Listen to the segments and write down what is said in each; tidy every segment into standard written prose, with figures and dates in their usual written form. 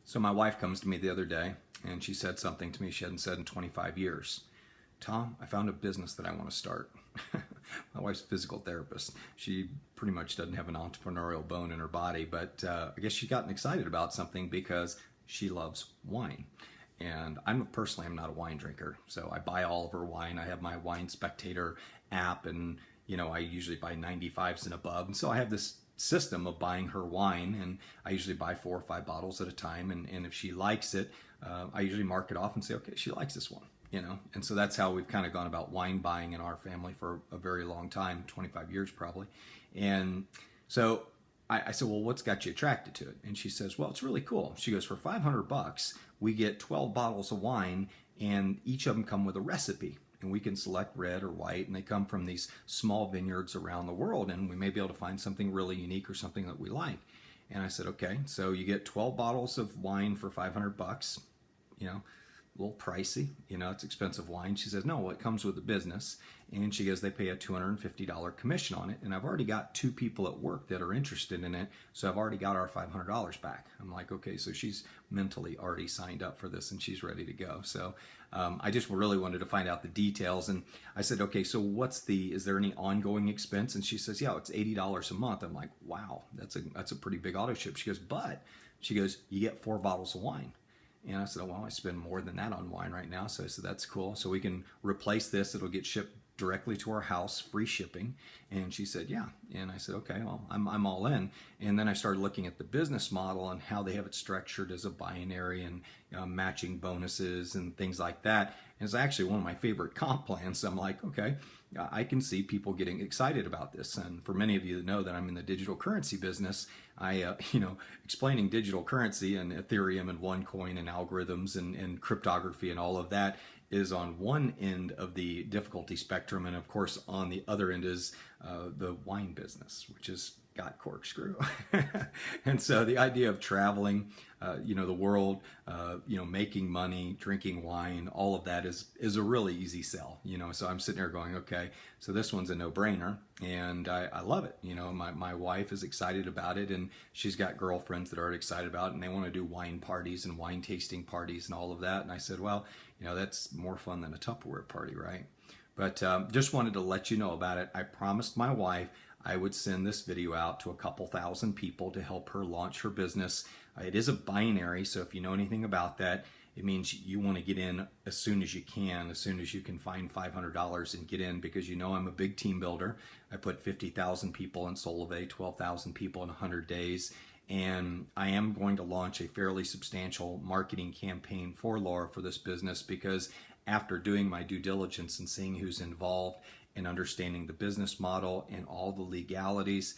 So my wife comes to me the other day and she said something to me she hadn't said in 25 years. Tom, I found a business that I want to start. My wife's a physical therapist. She pretty much doesn't have an entrepreneurial bone in her body, but I guess she gotten excited about something because she loves wine. And I'm not a wine drinker, so I buy all of her wine. I have my Wine Spectator app, and I usually buy 95s and above. And so I have this system of buying her wine, and I usually buy 4 or 5 bottles at a time. And if she likes it, I usually mark it off and say, okay, she likes this one. And so that's how we've kind of gone about wine buying in our family for a very long time, 25 years probably. And so I said, well, what's got you attracted to it? And she says, well, it's really cool. She goes, for $500, we get 12 bottles of wine, and each of them come with a recipe. And we can select red or white, and they come from these small vineyards around the world, and we may be able to find something really unique or something that we like. And I said, okay, so you get 12 bottles of wine for $500, a little pricey, it's expensive wine. She says, no, well, it comes with the business. And she goes, they pay a $250 commission on it. And I've already got 2 people at work that are interested in it. So I've already got our $500 back. I'm like, okay, so she's mentally already signed up for this and she's ready to go. So I just really wanted to find out the details. And I said, okay, so is there any ongoing expense? And she says, yeah, it's $80 a month. I'm like, wow, that's a pretty big auto ship. She goes, you get 4 bottles of wine. And I said, oh, well, I spend more than that on wine right now. So I said, that's cool. So we can replace this. It'll get shipped directly to our house, free shipping. And she said, yeah. And I said, okay, well, I'm all in. And then I started looking at the business model and how they have it structured as a binary and matching bonuses and things like that. And it's actually one of my favorite comp plans. So I'm like, okay, I can see people getting excited about this. And for many of you that know that I'm in the digital currency business, explaining digital currency and Ethereum and OneCoin and algorithms and cryptography and all of that is on one end of the difficulty spectrum. And of course, on the other end is the wine business, which is got Corkscrew. And so the idea of traveling, the world, making money, drinking wine, all of that is a really easy sell, so I'm sitting there going, okay, so this one's a no-brainer, and I love it. My wife is excited about it, and she's got girlfriends that are excited about it, and they want to do wine parties and wine tasting parties and all of that. And I said, well, that's more fun than a Tupperware party, right? But just wanted to let you know about it. I promised my wife I would send this video out to a couple thousand people to help her launch her business. It is a binary, so if you know anything about that, it means you want to get in as soon as you can find $500 and get in, because I'm a big team builder. I put 50,000 people in Solvay, 12,000 people in 100 days, and I am going to launch a fairly substantial marketing campaign for Laura for this business, because after doing my due diligence and seeing who's involved and understanding the business model and all the legalities,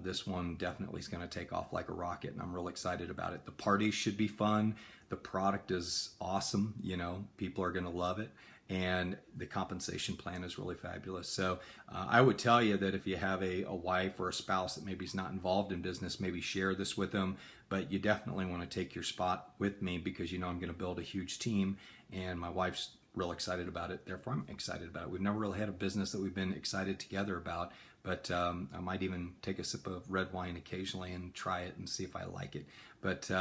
this one definitely is going to take off like a rocket, and I'm real excited about it. The parties should be fun. The product is awesome. People are going to love it, and the compensation plan is really fabulous. So I would tell you that if you have a wife or a spouse that maybe is not involved in business, maybe share this with them, but you definitely want to take your spot with me, because I'm going to build a huge team, and my wife's real excited about it. Therefore, I'm excited about it. We've never really had a business that we've been excited together about, but I might even take a sip of red wine occasionally and try it and see if I like it. But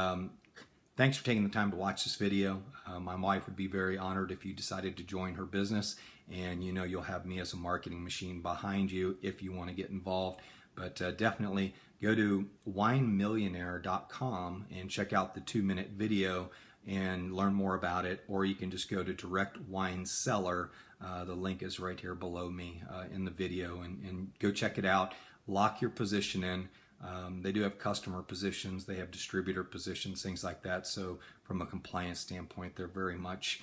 thanks for taking the time to watch this video. My wife would be very honored if you decided to join her business, and you'll have me as a marketing machine behind you if you want to get involved. But definitely go to winemillionaire.com and check out the 2-minute video and learn more about it, or you can just go to Direct Wine Seller. The link is right here below me in the video, and go check it out. Lock your position in. They do have customer positions, they have distributor positions, things like that. So from a compliance standpoint, they're very much,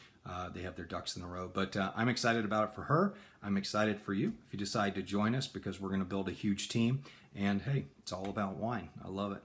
they have their ducks in a row. But I'm excited about it for her. I'm excited for you if you decide to join us, because we're going to build a huge team. And hey, it's all about wine. I love it.